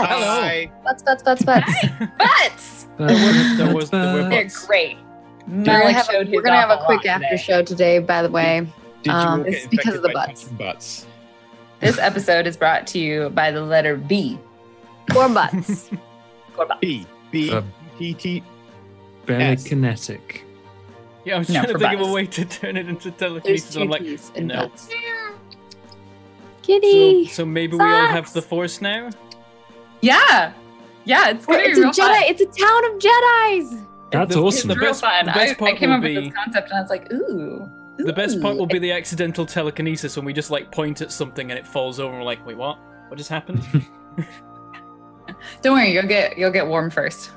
Butts. Hi. Butts. Butts! They're great. We're gonna have a quick after show today, by the way. Did you all get It's because of the infected by butts. butts? This episode is brought to you by the letter B. Four butts. B. T. Kinetic. Yeah, I was No, trying to for think of butts. a way to turn it into There's telekinesis. two And I'm like, T's in no. butts. Kitty. So maybe we all have the Force now? Yeah, it's gonna It's be a real Jedi. fun. It's a town of Jedis. That's The- awesome. the Real best- fun. the best I part came will up be- with this concept and I was like, ooh. The best part Ooh. will be the accidental telekinesis when we just like point at something and it falls over and we're like, wait, what? What just happened? Don't worry, you'll get warm first.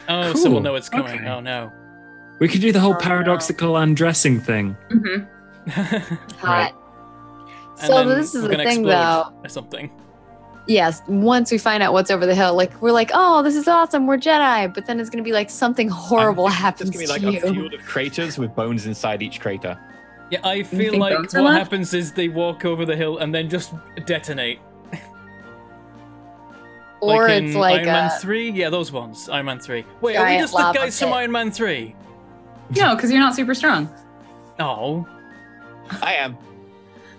Oh, Cool. so we'll know it's coming. Okay. Oh no. We could do the whole Oh, no. paradoxical undressing thing. Mm-hmm. Hot. And So then this is we're the gonna thing, explode though. or something. Yes, once we find out what's over the hill, like we're like, oh, this is awesome, we're Jedi. But then it's gonna be like something horrible happens It's gonna be like to a you. field of craters with bones inside each crater. Yeah, I feel think like bones are what left? happens is they walk over the hill and then just detonate. Or like it's in like Iron Man 3? Yeah, those ones. Iron Man 3. Wait, are we giant just the lava guys from pit. Iron Man 3? No, because you're not super strong. Oh. I am.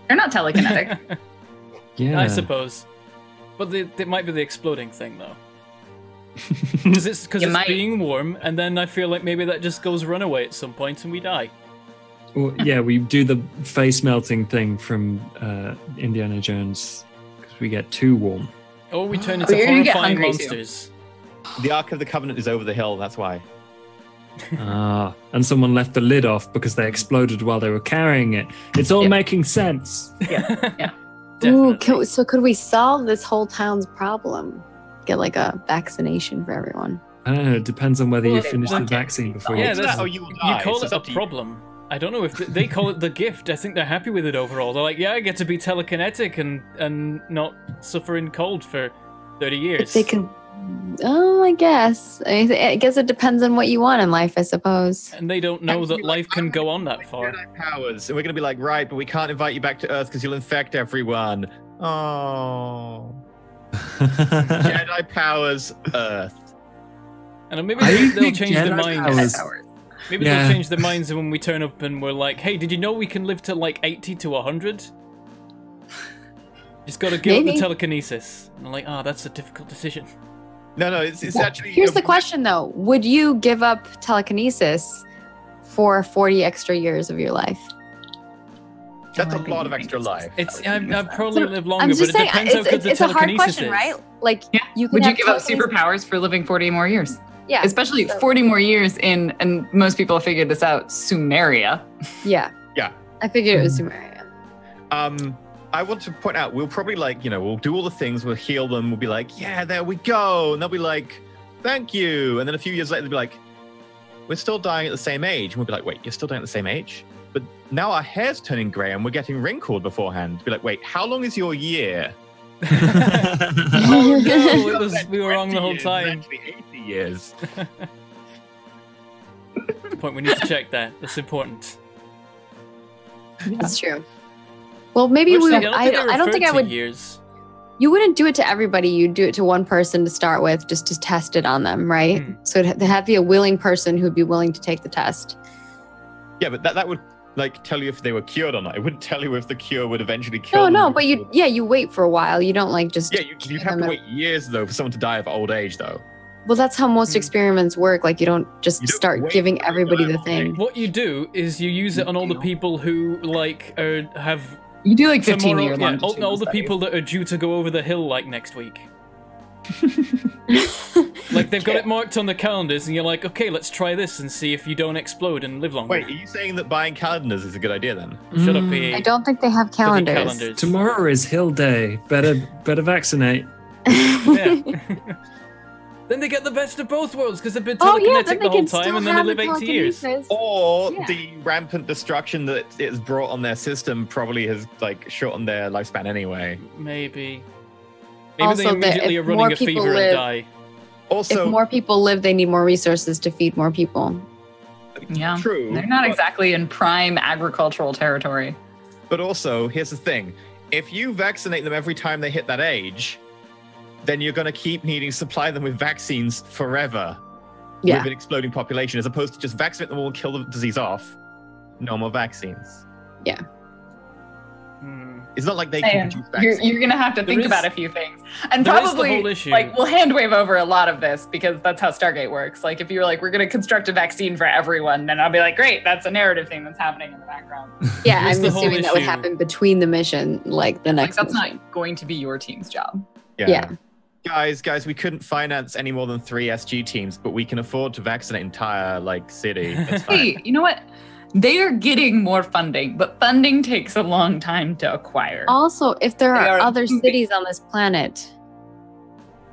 They're not telekinetic. Yeah. I suppose. But it might be the exploding thing, though. Because it's You might. being warm, and then I feel like maybe that just goes runaway at some point and we die. Well, yeah, we do the face melting thing from Indiana Jones because we get too warm. Or we turn Oh, into you're gonna get horrifying hungry, too. monsters. The Ark of the Covenant is over the hill, that's why. And someone left the lid off because they exploded while they were carrying it. It's all Yep. making sense. Ooh, Definitely. could we solve this whole town's problem? Get like a vaccination for everyone. I don't know. It depends on whether Well, you finish the okay. vaccine before Yeah, you that's- or you will die. You call so it it's a up to you. problem. I don't know if they call it the gift. I think they're happy with it overall. They're like, yeah, I get to be telekinetic and not suffer in cold for 30 years. If they can, I guess. I guess it depends on what you want in life, I suppose. And they don't know that life can go on that far. Jedi powers, and we're gonna be like, right, but we can't invite you back to Earth because you'll infect everyone. Oh, Jedi powers, Earth. And maybe I they'll think change their Jedi minds. powers- Maybe Yeah. they'll change their minds when we turn up and we're like, hey, did you know we can live to like 80 to 100? Just gotta give up Maybe. the telekinesis. And I'm like, that's a difficult decision. No, it's actually. Here's the question, though: would you give up telekinesis for 40 extra years of your life? That's a I think lot of you extra think life. I'd probably live longer, I'm but just it saying, depends how good the it's a hard telekinesis question, is. right? Like, Yeah. you could Would you have give up telekinesis- superpowers for living 40 more years? Yeah, Especially so- 40 more years in, and most people have figured this out, Sumeria. yeah, Yeah. I figured it was Sumeria. I want to point out, we'll probably we'll do all the things, we'll heal them, we'll be like, yeah, there we go. And they'll be like, thank you. And then a few years later, they'll be like, we're still dying at the same age. And we'll be like, wait, you're still dying at the same age? But now our hair's turning grey and we're getting wrinkled beforehand. Be like, wait, how long is your year? Oh no, we were wrong the 20 whole years, time. Actually, 80 years. Point, we need to check that. That's important. That's true. Well, maybe Which we. thing, I don't think I refer to would. Years. You wouldn't do it to everybody. You'd do it to one person to start with, just to test it on them, right? So it'd have to be a willing person who'd be willing to take the test. Yeah, but that would tell you if they were cured or not. It wouldn't tell you if the cure would eventually kill them. No, but you wait for a while. You don't just. Yeah, you'd have to wait years though for someone to die of old age though. Well, that's how most experiments work. Like, you don't just You don't start wait giving for it to everybody die the of thing. What you do is you use it on all the people who have You do like 15 tomorrow. year Yeah, longitudinal all the studies. people that are due to go over the hill next week. Like they've got it marked on the calendars, and you're like, okay, let's try this and see if you don't explode and live longer. Wait, are you saying that buying calendars is a good idea then? Shut up, PE. I don't think they have Bloody calendars. Tomorrow is Hill Day. Better vaccinate. Yeah. Then they get the best of both worlds because they've been Oh yeah, telekinetic then the they whole can time, still and then they have live the 80 years. telekinesis. Or Yeah. the rampant destruction that it has brought on their system probably has shortened their lifespan anyway. Maybe Also, they immediately if are running more a people fever live- and die. Also, If more people live, they need more resources to feed more people. Yeah. true. They're not but- exactly in prime agricultural territory. But also, here's the thing: if you vaccinate them every time they hit that age, then you're going to keep needing to supply them with vaccines forever Yeah. with an exploding population, as opposed to just vaccinate them all and kill the disease off. No more vaccines. Yeah. It's not like they can produce vaccines. You're going to have to think about a few things. And there is the probably, whole issue. like, we'll hand wave over a lot of this because that's how Stargate works. Like, if you're like, we're going to construct a vaccine for everyone, then I'll be like, great, that's a narrative thing that's happening in the background. Yeah, There's I'm the whole assuming that would issue. happen between the mission, like the Like, next that's mission. not going to be your team's job. Yeah. Guys, we couldn't finance any more than 3 SG teams, but we can afford to vaccinate entire city. That's fine. Hey, you know what? They are getting more funding, but funding takes a long time to acquire. Also, if there They are are other moving. cities on this planet,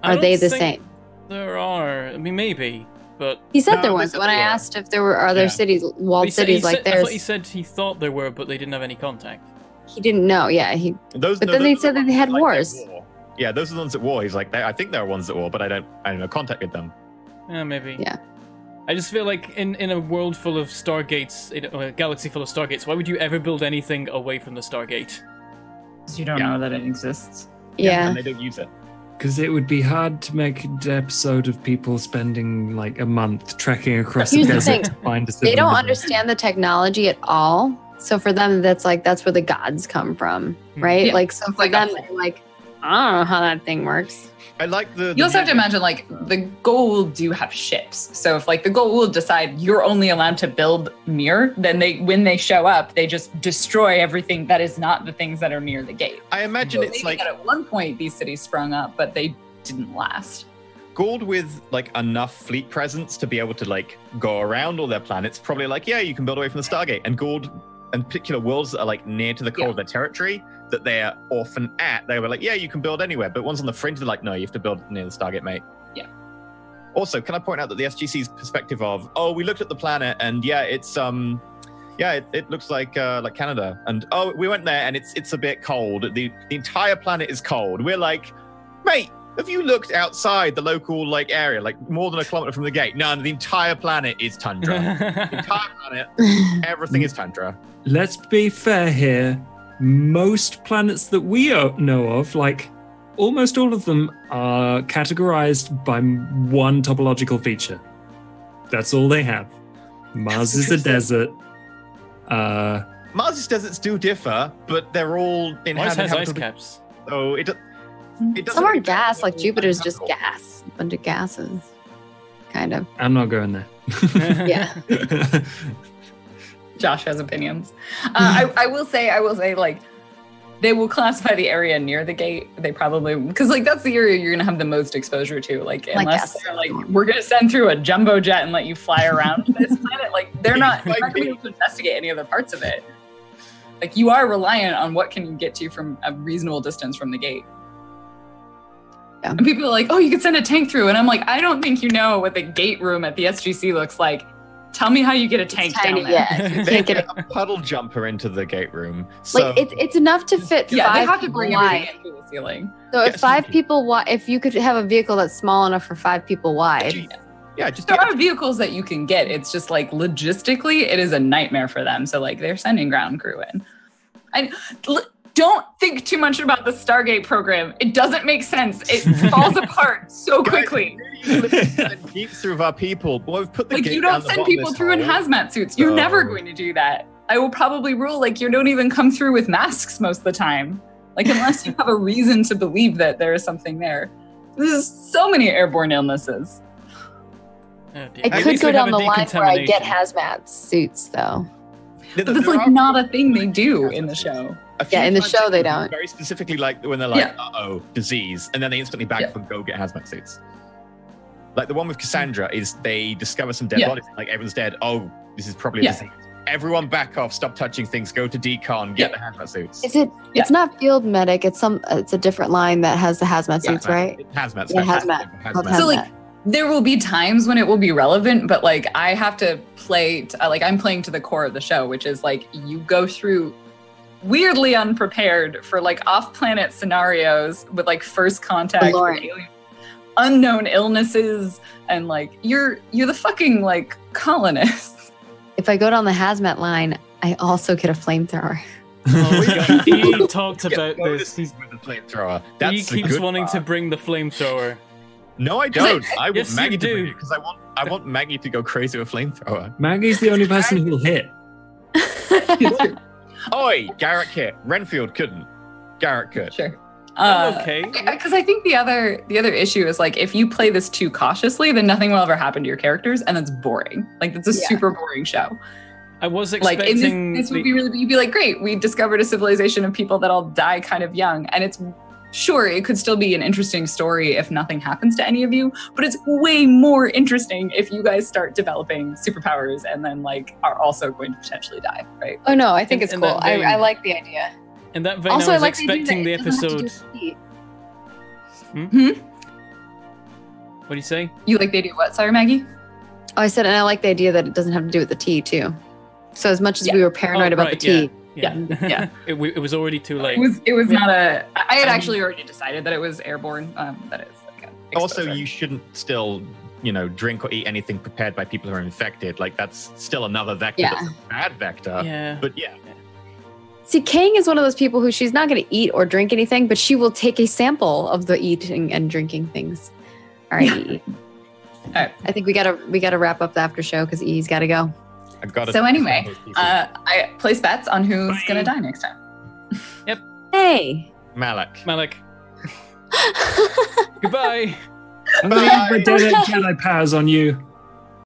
I are don't they the think same? There are. I mean, maybe, but He said No, there they was. said When there I were. asked if there were other Yeah. cities, walled he said- cities like I theirs, thought he said he thought there were, but they didn't have any contact. he didn't know. Yeah, Those, But no, then they those are said the that they ones had like, wars. they're war. Yeah, those are the ones at war. He's like, I think there are ones at war, but I don't know, contacted them. Yeah, maybe. Yeah. I just feel like in a world full of Stargates, in a galaxy full of Stargates, why would you ever build anything away from the Stargate? You don't know that it exists. yeah. And they don't use it. Because it would be hard to make an episode of people spending like a month trekking across the Here's the desert thing. to find a They don't civilian. understand the technology at all. So for them, that's where the gods come from, right? Yeah. Like, so for like them, a- they're like, I don't know how that thing works. I like the. You also have to imagine, like, the Goa'uld do have ships. So if, like, the Goa'uld decide you're only allowed to build near, then when they show up, they just destroy everything that is not the things that are near the gate. I imagine So it's maybe like that at one point these cities sprung up, but they didn't last. Gould with like enough fleet presence to be able to like go around all their planets. Probably like, yeah, you can build away from the Stargate. And Gould and particular worlds that are like near to the core of their territory that they are often at, they were like, yeah, you can build anywhere. But ones on the fringe, they're like, no, you have to build near the Stargate, mate. Yeah. Also, can I point out that the SGC's perspective of, oh, we looked at the planet and yeah, it's it looks like Canada, and oh, we went there and it's a bit cold. The entire planet is cold. We're like, mate, have you looked outside the local like area, like more than a kilometer from the gate? No, the entire planet is tundra. The entire planet, everything is tundra. Let's be fair here. Most planets that we know of, like almost all of them, are categorized by one topological feature. That's all they have. Mars is a desert. Mars's deserts do differ, but they're all Mars inhabited. has ice caps. So it doesn't. Some are really gas, like matter. Jupiter's just gas, a bunch of gases, kind of. I'm not going there. Yeah. Josh has opinions. I will say, like, they will classify the area near the gate. They probably, because like that's the area you're gonna have the most exposure to. Like, unless they're like, we're gonna send through a jumbo jet and let you fly around this planet. Like, they're not gonna be able to investigate any other parts of it. Like, you are reliant on what can you get to from a reasonable distance from the gate. Yeah. And people are like, oh, you could send a tank through. And I'm like, I don't think you know what the gate room at the SGC looks like. Tell me how you get a tank Tiny, down there. yeah. They get a puddle jumper into the gate room. So Like it's enough to fit Yeah, they five have to people bring wide. everything into the ceiling. So if Yes, five thank you. people wide, if you could have a vehicle that's small enough for 5 people wide, yeah, just There are vehicles that you can get. It's just like logistically, it is a nightmare for them. So like they're sending ground crew in. Don't think too much about the Stargate program. It doesn't make sense. It falls apart so quickly. Send jeeps through our people. Boy, we've put the Like gate you down don't the send bottom of people this through in hole. hazmat suits. You're never So- going to do that. I will probably rule like you don't even come through with masks most of the time. Like unless you have a reason to believe that there is something there. There's so many airborne illnesses. Oh, dear. I At could least go we have down a the line where I get decontamination. hazmat suits, though. But that's like not a thing they do in the show. A few Yeah, in the times show they it's don't. Very specifically, like when they're like, Yeah. "Uh-oh, disease," and then they instantly back Yeah. up and go get hazmat suits. Like the one with Cassandra is they discover some dead Yeah. bodies. Like everyone's dead. Oh, this is probably a Yeah. disease. Everyone back off. Stop touching things. Go to decon. Get the hazmat suits. Is it? Yeah. It's not field medic. It's a different line that has the hazmat suits, right? Hazmat. Yeah, hazmat. hazmat. So like there will be times when it will be relevant, but like I have to play like I'm playing to the core of the show, which is like you go through weirdly unprepared for like off-planet scenarios with like first contact with Lauren. alien, unknown illnesses, and like you're the fucking like colonists. If I go down the hazmat line, I also get a flamethrower. Oh my god, he talked about this. With the flamethrower. He keeps wanting to bring the flamethrower. No, I don't. I Yes, want Maggie you to do. bring it because I want Maggie to go crazy with flamethrower. Maggie's the only person who'll hit. Oi, Garrett hit. Renfield couldn't. Garrett could. Sure. Okay. Because I think the other issue is like if you play this too cautiously, then nothing will ever happen to your characters, and that's boring. Like that's a super boring show. I was Like expecting this would be really, you'd be like, great, we discovered a civilization of people that all die kind of young, and it's sure it could still be an interesting story if nothing happens to any of you, but it's way more interesting if you guys start developing superpowers and then like are also going to potentially die, right? Oh no, I think it's In cool. that vein- I like the idea. in that vein, Also, I was like they do expecting the that it doesn't have to episode. do with heat. What do you say? You like the idea what? Sorry, Maggie? Oh, I said, and I like the idea that it doesn't have to do with the tea too. So as much as we were paranoid about the tea, Yeah. It was already too late. It was not a. I had actually already decided that it was airborne. That is like an Also, exposure. you shouldn't still, drink or eat anything prepared by people who are infected. Like that's still another vector. Yeah. That's a bad vector. Yeah. But yeah. see, Kang is one of those people who she's not going to eat or drink anything, but she will take a sample of the eating and drinking things. All right. All right. I think we gotta wrap up the after show because E's got to go. I got it. So anyway, I place bets on who's gonna die next time. Hey. Malak. Goodbye. I'm going to use my Jedi powers on you.